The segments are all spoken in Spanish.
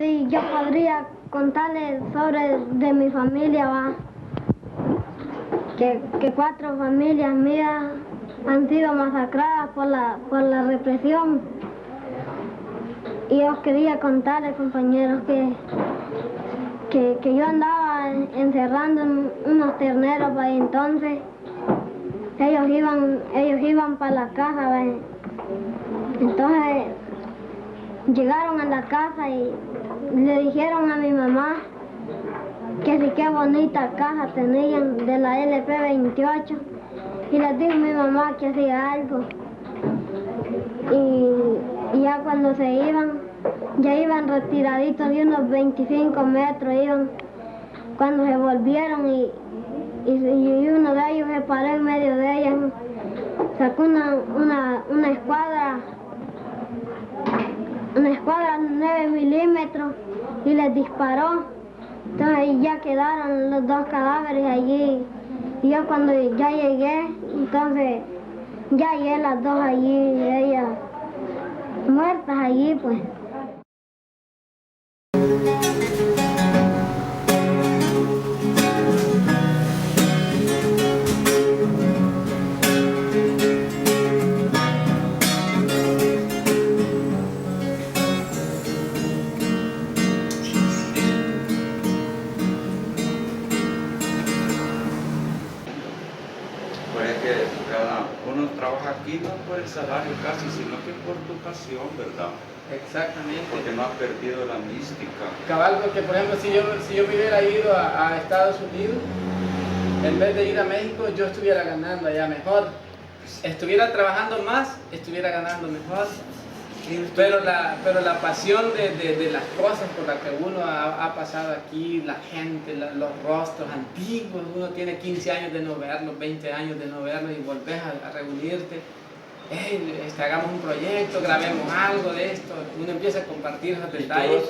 Sí, yo podría contarles sobre de mi familia, ¿va? Que 4 familias mías han sido masacradas por la represión. Y os quería contarles, compañeros, que yo andaba encerrando unos terneros, ¿va? Y entonces ellos iban para la casa, ¿va? Entonces llegaron a la casa y le dijeron a mi mamá que sí, qué bonita caja tenían de la LP28, y les dijo mi mamá que hacía algo, y ya cuando se iban, ya iban retiraditos de unos 25 metros, iban, cuando se volvieron y uno de ellos se paró en medio de ellas, sacó una escuadra 9 milímetros y les disparó. Entonces ya quedaron los 2 cadáveres allí. Y yo cuando ya llegué, entonces ya hallé las 2 allí, ellas muertas allí, pues. Uno trabaja aquí no por el salario casi, sino que por tu pasión, ¿verdad? Exactamente. Porque no has perdido la mística. Cabal, porque por ejemplo, si yo me hubiera ido a Estados Unidos, en vez de ir a México, yo estuviera ganando allá mejor. Estuviera trabajando más, estuviera ganando mejor. Pero la pasión de las cosas por las que uno ha pasado aquí, la gente, los rostros antiguos, uno tiene 15 años de no verlos, 20 años de no verlos y volvés a reunirte. Hey, hagamos un proyecto, grabemos algo de esto, uno empieza a compartir esos detalles.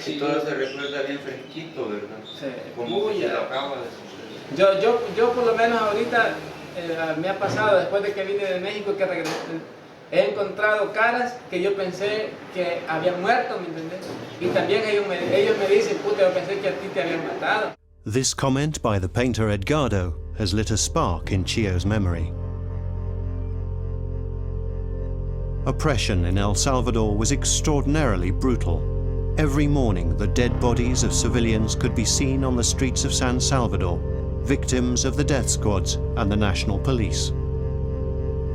Y todo se recuerda bien fresquito, ¿verdad? Sí. Como se lo acaba de suceder. Yo por lo menos ahorita me ha pasado, después de que vine de México, que regresé, he encontrado caras que yo pensé que habían muerto, ¿me entendés? Y también ellos me dicen, puta, yo pensé que a ti te habían matado. This comment by the painter Edgardo has lit a spark in Chiyo's memory. Oppression in El Salvador was extraordinarily brutal. Every morning, the dead bodies of civilians could be seen on the streets of San Salvador, victims of the death squads and the national police.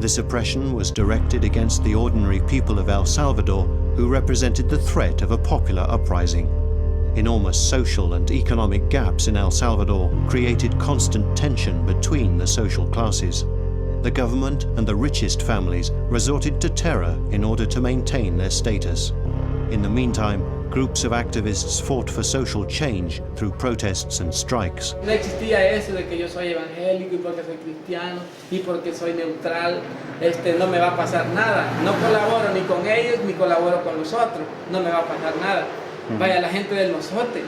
This oppression was directed against the ordinary people of El Salvador, who represented the threat of a popular uprising. Enormous social and economic gaps in El Salvador created constant tension between the social classes. The government and the richest families resorted to terror in order to maintain their status. In the meantime, groups of activists fought for social change through protests and strikes. No existía eso de que yo soy evangélico y porque soy cristiano y porque soy neutral, no me va a pasar nada. No colaboro ni con ellos ni colaboro con los otros, no me va a pasar nada. Vaya, la gente del Mozote,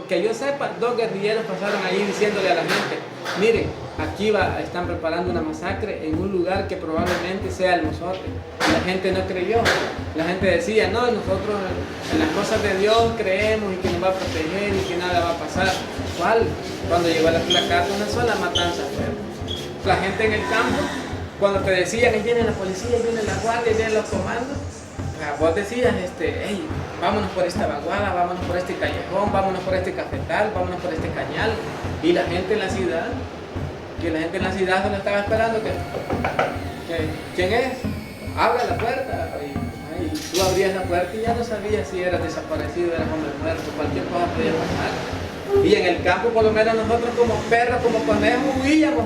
que yo sepa, 2 guerrilleros pasaron allí diciéndole a la gente, miren, aquí están preparando una masacre en un lugar que probablemente sea el Mozote. La gente no creyó, la gente decía, no, nosotros en las cosas de Dios creemos y que nos va a proteger y que nada va a pasar. ¿Cuál? Cuando llegó a la casa una sola matanza fue. La gente en el campo, cuando te decían, ahí viene la policía, ahí viene la guardia, ahí vienen los comandos, vos decías, hey, vámonos por esta vaguada, vámonos por este callejón, vámonos por este cafetal, vámonos por este cañal. Y la gente en la ciudad, solo estaba esperando que ¿quién es? Abra la puerta. Y tú abrías la puerta y ya no sabías si eras desaparecido, eras hombre muerto, cualquier cosa podía pasar. Y en el campo, por lo menos nosotros como perros, como conejos, huíamos.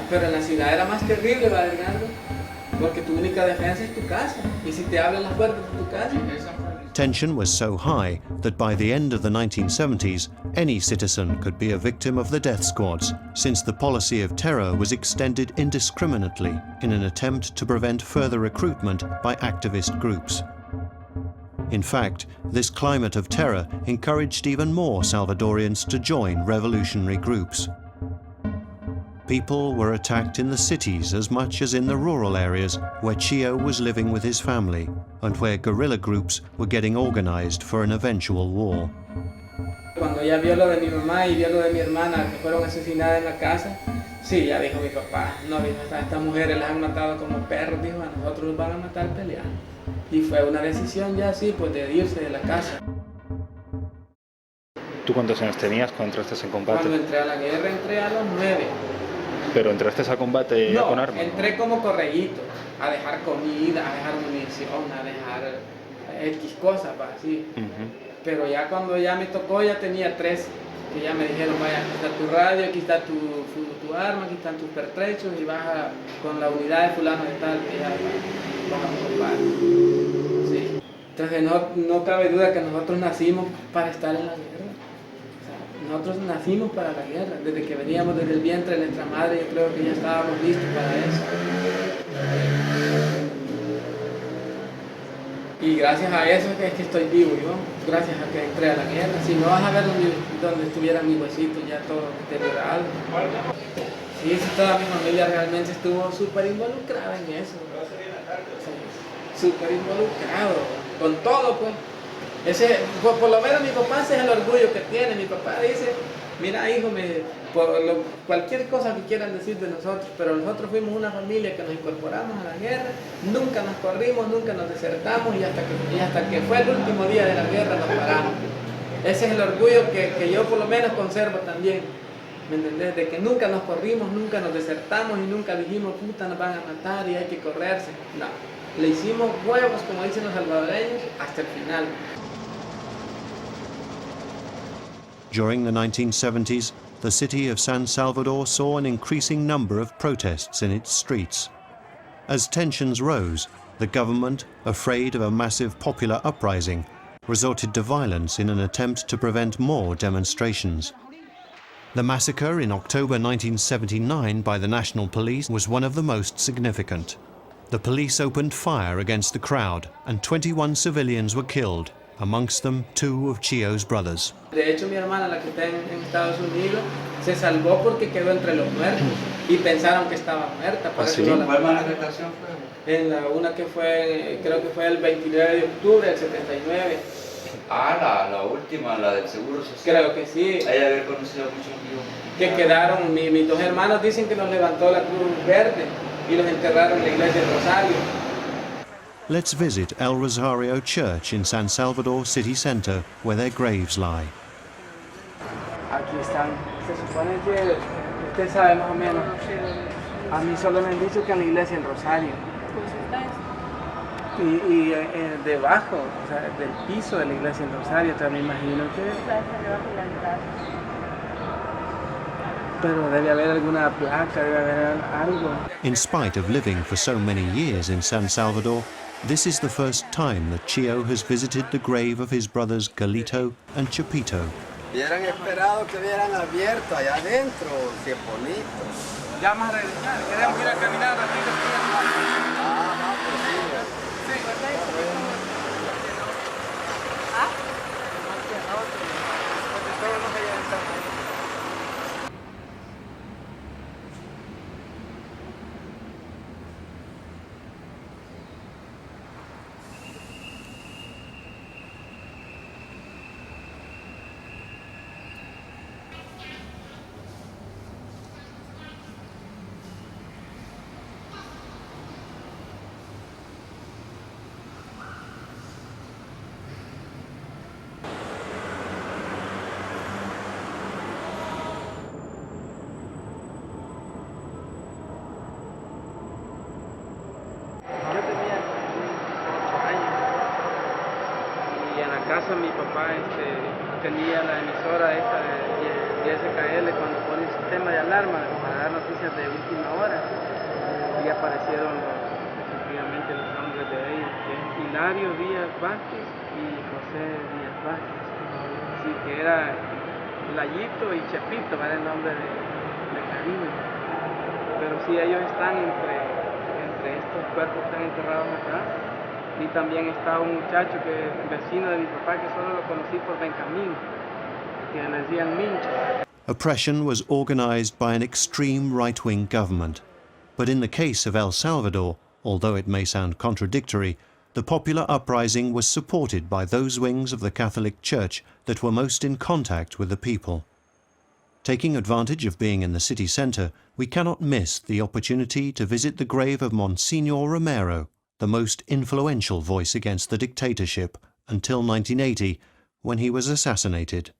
Pero en la ciudad era más terrible, ¿va, Edgardo? Porque tu única defensa es tu casa. Y si te abren las puertas de tu casa. Tension was so high that by the end of the 1970s, any citizen could be a victim of the death squads, since the policy of terror was extended indiscriminately in an attempt to prevent further recruitment by activist groups. In fact, this climate of terror encouraged even more Salvadorians to join revolutionary groups. People were attacked in the cities as much as in the rural areas where Chiyo was living with his family and where guerrilla groups were getting organized for an eventual war. Cuando ella vio lo de mi mamá y vio lo de mi hermana que fueron asesinadas en la casa, sí, ya dijo mi papá, no, dijo, estas mujeres las han matado como perros, dijo, a nosotros los van a matar peleando. Y fue una decisión ya así, pues de irse de la casa. ¿Tú cuántos años tenías cuando entraste en combate? Cuando entré a la guerra entré a los 9. ¿Pero entraste a combate no, con armas? Entré como correíto, a dejar comida, a dejar munición, a dejar X cosas, así. Pero ya cuando ya me tocó, ya tenía 13, que ya me dijeron, vaya, aquí está tu radio, aquí está tu arma, aquí están tus pertrechos y vas con la unidad de fulano de tal, que ya vas a combate. Sí. Entonces no cabe duda que nosotros nacimos para estar en la guerra. Nosotros nacimos para la guerra, desde que veníamos desde el vientre de nuestra madre, yo creo que ya estábamos listos para eso. Y gracias a eso es que estoy vivo yo, gracias a que entré a la guerra. Si no vas a ver donde estuvieran mis huesitos ya todo deteriorado. Sí, toda mi familia realmente estuvo súper involucrada en eso. Sí, súper involucrado, con todo pues. Por lo menos mi papá, ese es el orgullo que tiene. Mi papá dice, mira hijo, cualquier cosa que quieran decir de nosotros, pero nosotros fuimos una familia que nos incorporamos a la guerra, nunca nos corrimos, nunca nos desertamos y hasta que fue el último día de la guerra nos paramos. Ese es el orgullo que yo por lo menos conservo también, ¿me entendés? De que nunca nos corrimos, nunca nos desertamos y nunca dijimos, puta, nos van a matar y hay que correrse. No, le hicimos huevos, como dicen los salvadoreños, hasta el final. During the 1970s, the city of San Salvador saw an increasing number of protests in its streets. As tensions rose, the government, afraid of a massive popular uprising, resorted to violence in an attempt to prevent more demonstrations. The massacre in October 1979 by the National Police was one of the most significant. The police opened fire against the crowd and 21 civilians were killed, amongst them 2 of Chiyo's brothers. De hecho, mi hermana, la que está en Estados Unidos, se salvó porque quedó entre los muertos y pensaron que estaba muerta. Por eso no ¿Cuál manifestación fue? En una que fue, creo que fue el 29 de octubre del 79. Ah, la última, la del Seguro Social. Creo que sí. Hay haber conocido a muchos amigos. Que quedaron, mis 2 hermanos dicen que los levantó la Cruz Verde y los enterraron en la iglesia del Rosario. Let's visit El Rosario Church in San Salvador city center, where their graves lie. Aquí están. Se supone que usted sabe más o menos. A mí solo me han dicho que en la iglesia del Rosario. Y debajo, o sea, del piso de la iglesia del Rosario, también me imagino que. Pero debe haber alguna placa, debe haber algo. In spite of living for so many years in San Salvador, this is the first time that Chiyo has visited the grave of his brothers Galito and Chapito. Hubieran esperado que hubieran abierto allá adentro, qué bonito. Ya vamos a regresar, queremos ir a caminar ratito. Casa mi papá tenía la emisora esta de SKL cuando pone el sistema de alarma para dar noticias de última hora y aparecieron efectivamente los nombres de ellos, que es Hilario Díaz Vázquez y José Díaz Vázquez, así que era Layito y Chepito, era el nombre de cariño, pero sí ellos están entre estos cuerpos que están enterrados acá. Y también está un muchacho que es vecino de mi papá, que solo lo conocí por Benjamín, que le decían Mincho. Oppression was organized by an extreme right-wing government. But in the case of El Salvador, although it may sound contradictory, the popular uprising was supported by those wings of the Catholic Church that were most in contact with the people. Taking advantage of being in the city centre, we cannot miss the opportunity to visit the grave of Monsignor Romero, the most influential voice against the dictatorship, until 1980, when he was assassinated.